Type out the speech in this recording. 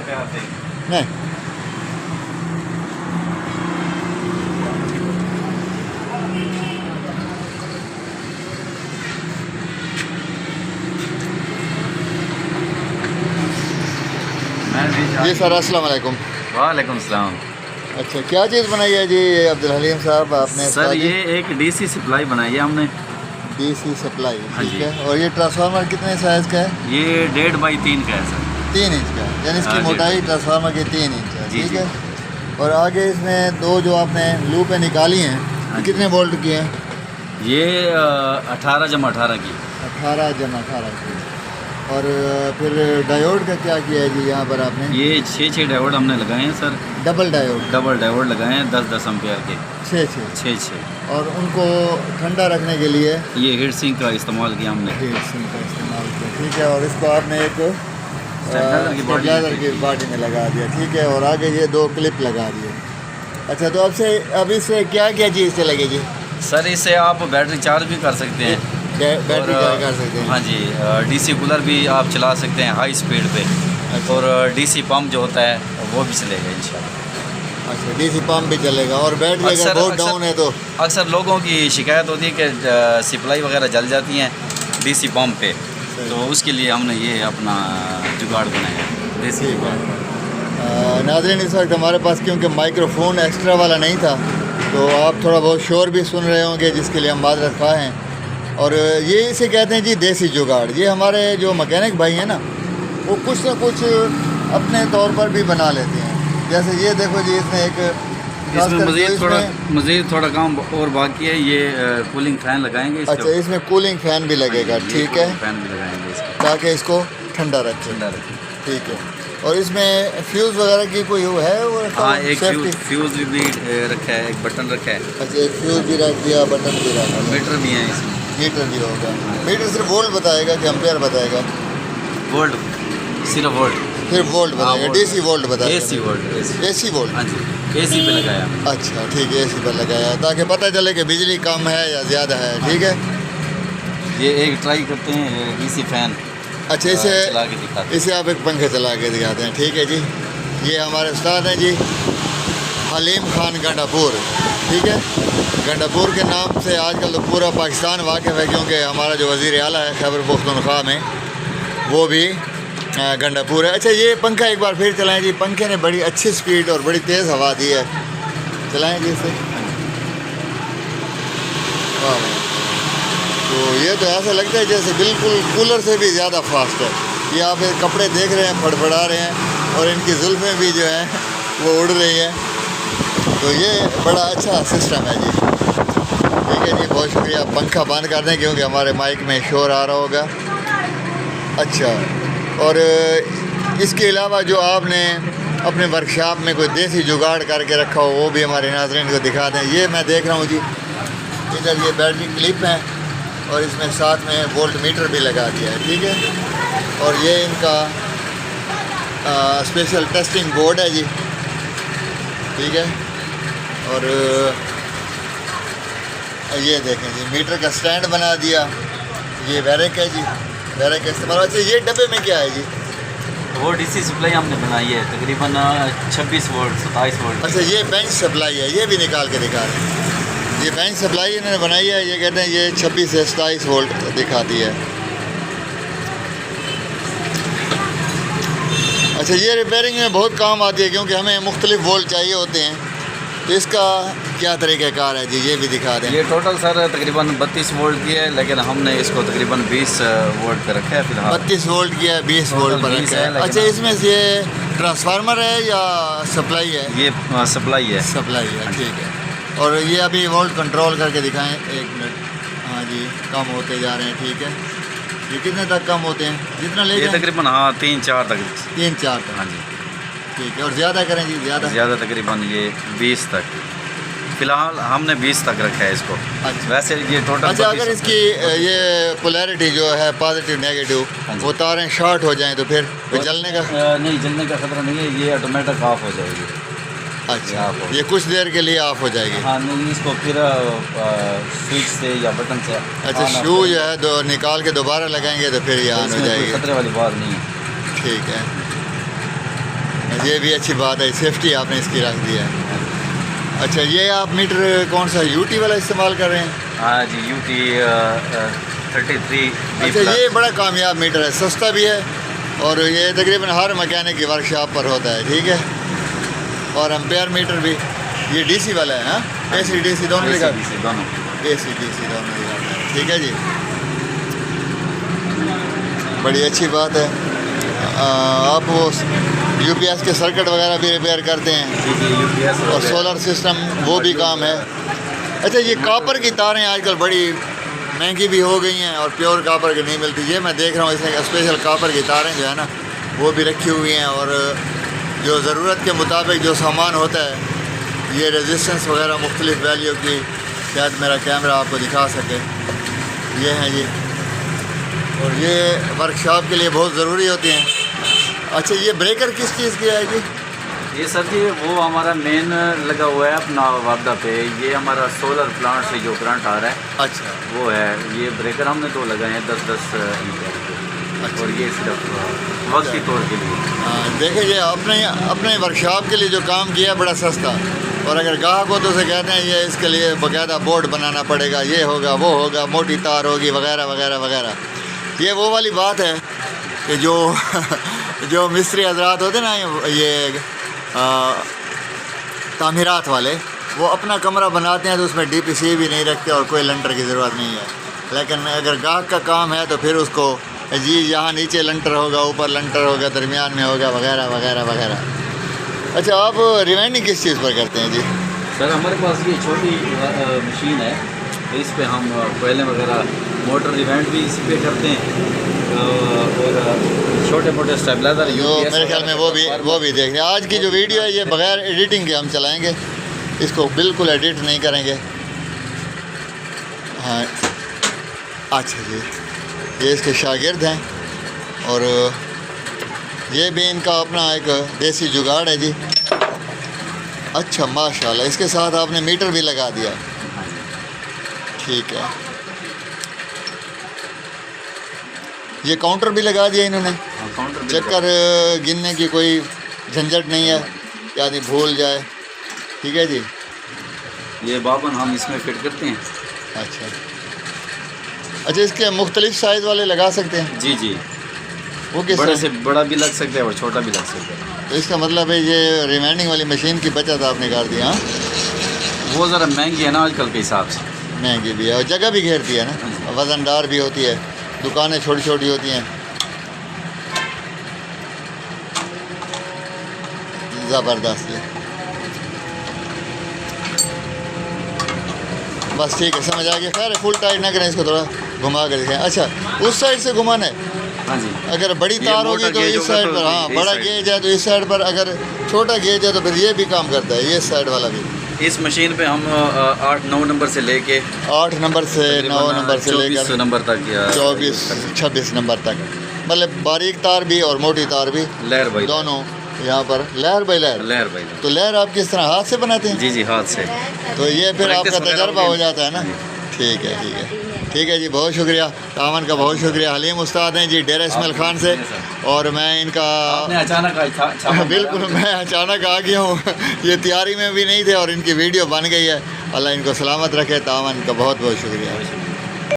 पे आते हैं। नहीं जी सर, अस्सलाम वालेकुम। वालेकुम सलाम। अच्छा, क्या चीज़ बनाई है जी अब्दुल हलीम साहब आपने? सर ये एक डीसी सप्लाई बनाई है हमने। डीसी सप्लाई, हाँ ठीक जी। है। और ये ट्रांसफार्मर कितने साइज़ का है? ये 1.5 बाई 3 का है सर। 3 इंच का, यानी इसकी हाँ जी। मोटाई ट्रांसफार्मर की 3 इंच है, जी, ठीक जी। है। और आगे इसमें दो जो आपने लूपें निकाली हैं, हाँ जी। कितने वोल्ट की हैं? ये 18/18 की। 18/18 की। और फिर डायोड का क्या किया है जी यहाँ पर आपने? ये 6 डायोड हमने लगाए हैं sir. Double diode double diode लगाए हैं 10 एम्पेयर के। 6। 6। और उनको ठंडा रखने के लिए ये हीट सिंक का इस्तेमाल किया हमने। हीट सिंक का इस्तेमाल किया, ठीक है। और इसको आपने एक स्टेबलाइजर की बॉडी में लगा दिया, ठीक है। और आगे ये 2 क्लिप लगा दिए। अच्छा, तो अब इससे क्या क्या चीज़ से लगेगी? सर इससे आप बैटरी चार्ज भी कर सकते हैं। बैटरी चार्ज कर सकते हैं? हाँ जी। डीसी कूलर भी आप चला सकते हैं हाई स्पीड पे। अच्छा। और डीसी पंप जो होता है वो भी चलेगा इंशाल्लाह। अच्छा, डीसी पंप भी चलेगा। और बैटरी अगर बहुत डाउन है तो? अक्सर लोगों की शिकायत होती है कि सप्लाई वगैरह जल जाती हैं डीसी पंप पे, तो उसके लिए हमने ये अपना जुगाड़ बनाया है देसी जुगाड़। नाज़रीन, इस वक्त हमारे पास क्योंकि माइक्रोफोन एक्स्ट्रा वाला नहीं था, तो आप थोड़ा बहुत शोर भी सुन रहे होंगे, जिसके लिए हम माज़रत ख़्वाह हैं। और ये इसे कहते हैं जी देसी जुगाड़। ये हमारे जो मैकेनिक भाई हैं ना, वो कुछ ना कुछ अपने तौर पर भी बना लेते हैं। जैसे ये देखो जी, इसने एक इसमें मज़ीद थोड़ा काम और बाकी है। ये कूलिंग फ़ैन लगाएंगे इसके। अच्छा, इसमें कूलिंग फ़ैन भी लगेगा, ठीक है, फ़ैन भी लगाएंगे इसको, ताकि इसको ठंडा रखे, ठीक है। और इसमें फ्यूज़ वगैरह की कोई वो है? वो हाँ, एक फ्यूज़ भी रखा है, एक बटन रखा है। अच्छा, एक फ्यूज़ भी रख दिया, बटन भी रखा, मीटर भी है इसमें। मीटर भी होगा। मीटर सिर्फ वोल्ट बताएगा कि एम्पेयर बताएगा? वोल्ट, सिर्फ वोल्ट। फिर वोल्ट बताएगा, डीसी वोल्ट बताएगा? AC volt. AC volt? हाँ जी, एसी पे लगाया। अच्छा, ठीक है, एसी पर लगाया, ताकि पता चले कि बिजली कम है या ज़्यादा है, ठीक है। ये एक ट्राई करते हैं डीसी फ़ैन। अच्छा, इसे चला के दिखाते हैं। इसे आप एक पंखे चला के दिखाते हैं, ठीक है जी। ये हमारे उस्ताद हैं जी, हलीम खान गंडापुर, ठीक है। गंडापुर के नाम से आजकल तो पूरा पाकिस्तान वाकिफ़ है, क्योंकि हमारा जो वज़ीर आला है खैबर पख्तूनख्वा में, वो भी गंडापुर है। अच्छा, ये पंखा एक बार फिर चलाएं जी। पंखे ने बड़ी अच्छी स्पीड और बड़ी तेज़ हवा दी है, चलाएं जी इसे। वाह, तो ये तो ऐसा लगता है जैसे बिल्कुल कूलर से भी ज़्यादा फास्ट है। ये आप कपड़े देख रहे हैं, फड़फड़ा रहे हैं, और इनकी जुल्फ़ें भी जो हैं वो उड़ रही हैं। तो ये बड़ा अच्छा सिस्टम है जी, ठीक है जी, बहुत शुक्रिया। पंखा बंद कर दें क्योंकि हमारे माइक में शोर आ रहा होगा। अच्छा, और इसके अलावा जो आपने अपने वर्कशॉप में कोई देसी जुगाड़ करके रखा हो, वो भी हमारे नाज़रीन को दिखा दें। ये मैं देख रहा हूँ जी, इधर ये बैटरी क्लिप है, और इसमें साथ में वोल्ट मीटर भी लगा दिया है, ठीक है। और ये इनका स्पेशल टेस्टिंग बोर्ड है जी, ठीक है। और ये देखें जी, मीटर का स्टैंड बना दिया। ये वैरिक है जी, वैरिक का इस्तेमाल। अच्छा, ये डब्बे में क्या है जी? वो डीसी सप्लाई हमने बनाई है तकरीबन 26 वोल्ट 27 वोल्ट। अच्छा, ये बेंच सप्लाई है, ये भी निकाल के दिखा रहे हैं। ये बेंच सप्लाई इन्होंने बनाई है। ये कहते हैं ये 26 से 27 वोल्ट दिखाती है। अच्छा, ये रिपेयरिंग में बहुत काम आती है, क्योंकि हमें मुख्तलिफ वोल्ट चाहिए होते हैं। तो इसका क्या तरीक़ाकार है जी, ये भी दिखा दें। ये टोटल सर तकरीबन 32 वोल्ट की है, लेकिन हमने इसको तकरीबन 20 वोल्ट पे रखा है फिलहाल। 32 वोल्ट की है, 20 वोल्ट पर रखा है। अच्छा, इसमें से ये ट्रांसफार्मर है या सप्लाई है? ये सप्लाई है। सप्लाई है, ठीक है। और ये अभी वोल्ट कंट्रोल करके दिखाएं, 1 मिनट। हाँ जी, कम होते जा रहे हैं, ठीक है। ये कितने तक कम होते हैं? जितना ले ये तकरीबन, हाँ, 3-4 तक। 3-4 तक, हाँ जी, ठीक है। और ज़्यादा करें जी? ज़्यादा तकरीबन ये 20 तक। फिलहाल हमने 20 तक रखा है इसको। अच्छा, वैसे ये टोटल। अच्छा, अगर इसकी ये पोलैरिटी जो है पॉजिटिव नेगेटिव, वो तारें शॉर्ट हो जाएं तो फिर जलने का? नहीं, जलने का खतरा नहीं है, ये ऑटोमेटिक ऑफ हो जाएगी। अच्छा, ये कुछ देर के लिए ऑफ हो जाएगी? हाँ, नहीं, इसको फिर स्विच से या बटन से। अच्छा, शू जो है दो निकाल के दोबारा लगाएंगे तो फिर ये ऑन हो जाएगी? खतरे वाली बात नहीं है। ठीक है। ये भी अच्छी बात है, सेफ्टी आपने इसकी रख दी है। अच्छा, ये आप मीटर कौन सा यूटी वाला इस्तेमाल कर रहे हैं? हाँ जी, UT 33। अच्छा, ये बड़ा कामयाब मीटर है, सस्ता भी है और ये तकरीबन हर मैकेनिक की वर्कशॉप पर होता है, ठीक है। और एम्पेयर मीटर भी, ये DC वाला है। हाँ, AC DC दोनों लगा, दोनों AC DC दोनों लगाते हैं, ठीक है जी। बड़ी अच्छी बात है। आप वो UPS के सर्किट वगैरह भी रिपेयर करते हैं? जी जी, UPS और सोलर सिस्टम वो भी काम है। अच्छा, ये कॉपर की तारें आजकल बड़ी महंगी भी हो गई हैं और प्योर कॉपर की नहीं मिलती। ये मैं देख रहा हूँ, इसमें स्पेशल कॉपर की तारें जो है ना वो भी रखी हुई हैं और जो ज़रूरत के मुताबिक जो सामान होता है, ये रेजिस्टेंस वगैरह मुख्तलिफ वैल्यू की, शायद मेरा कैमरा आपको दिखा सके, ये हैं जी। और ये वर्कशॉप के लिए बहुत ज़रूरी होती हैं। अच्छा, ये ब्रेकर किस चीज़ की है जी? ये सर जी वो हमारा मेन लगा हुआ है अपना वापदा पे, ये हमारा सोलर प्लांट से जो करंट आ रहा है अच्छा, वो है। ये ब्रेकर हमने 2 लगाए हैं 10-10 एम्पीयर के। अच्छा। और ये सिर्फ वक्ती तौर के लिए। हाँ, देखिए, ये अपने वर्कशॉप के लिए जो काम किया है बड़ा सस्ता। और अगर ग्राहक हो तो उसे कहते हैं ये इसके लिए बाकायदा बोर्ड बनाना पड़ेगा, ये होगा वो होगा, मोटी तार होगी वगैरह वगैरह वगैरह। ये वो वाली बात है कि जो मिस्त्री हजरात होते ना, ये तामीरात वाले, वो अपना कमरा बनाते हैं तो उसमें DPC भी नहीं रखते और कोई लंटर की ज़रूरत नहीं है। लेकिन अगर ग्राहक का काम है तो फिर उसको जी यहाँ नीचे लंटर होगा, ऊपर लंटर होगा, दरमियान में होगा वगैरह वगैरह वगैरह। अच्छा, आप रिवाइंडिंग किस चीज़ पर करते हैं जी? सर हमारे पास ये छोटी मशीन है, इस पे हम कोयले वगैरह मोटर रिवाइंड भी इसी पे करते हैं और छोटे मोटे स्टेबलाइजर जो मेरे ख्याल में वो भी देख रहे हैं। आज की जो वीडियो है ये बगैर एडिटिंग के हम चलाएंगे, इसको बिल्कुल एडिट नहीं करेंगे। हाँ, अच्छा जी, ये इसके शागिर्द हैं और ये भी इनका अपना एक देसी जुगाड़ है जी। अच्छा, माशाल्लाह, इसके साथ आपने मीटर भी लगा दिया, ठीक है। ये काउंटर भी लगा दिया इन्होंने, चक्कर गिनने की कोई झंझट नहीं है कि आदमी भूल जाए, ठीक है जी। ये बाबन हम इसमें फिट करते हैं। अच्छा अच्छा, इसके मुख्तलिफ साइज़ वाले लगा सकते हैं? जी जी, वो किस बड़े तरह? से बड़ा भी लग सकता है और छोटा भी लग सकता है। तो इसका मतलब है ये रिवाइंडिंग वाली मशीन की बचत आपने कर दी। हाँ, वो ज़रा महंगी है ना आजकल के हिसाब से। महंगी भी है और जगह भी घेरती है ना, वज़नदार भी होती है, दुकानें छोटी छोटी होती हैं। ज़बरदस्त है, बस ठीक है, समझ आ गया। खैर, फुल टाइट ना करें, इसको थोड़ा घुमा कर देखें। अच्छा, उस साइड से घुमाना है? हाँ जी, अगर बड़ी तार होगी तो इस साइड पर, हाँ, बड़ा गेज है तो इस साइड पर, अगर छोटा गेज है तो फिर ये भी काम करता है, ये साइड वाला भी। इस मशीन पे हम 8-9 नंबर से लेके 8 नंबर से 9 नंबर से लेकर 24 नंबर तक या 24-26 नंबर तक, मतलब बारीक तार भी और मोटी तार भी, लहर बाई दोनों यहाँ पर लहर बाई लहर। लहर बाई। तो लहर आप किस तरह हाथ से बनाते हैं? जी जी, हाथ से। तो ये फिर प्रैक्टिस आपका वगैरह तजर्बा होगी। हो जाता है ना। ठीक है, ठीक है, ठीक है जी, बहुत शुक्रिया। तामन का बहुत शुक्रिया। हलीम उस्ताद हैं जी डेरा इस्माइल खान से, और मैं इनका आपने अचानक बिल्कुल मैं अचानक आ गया हूँ, ये तैयारी में भी नहीं थे और इनकी वीडियो बन गई है। अल्लाह इनको सलामत रखे। तामन का बहुत बहुत शुक्रिया।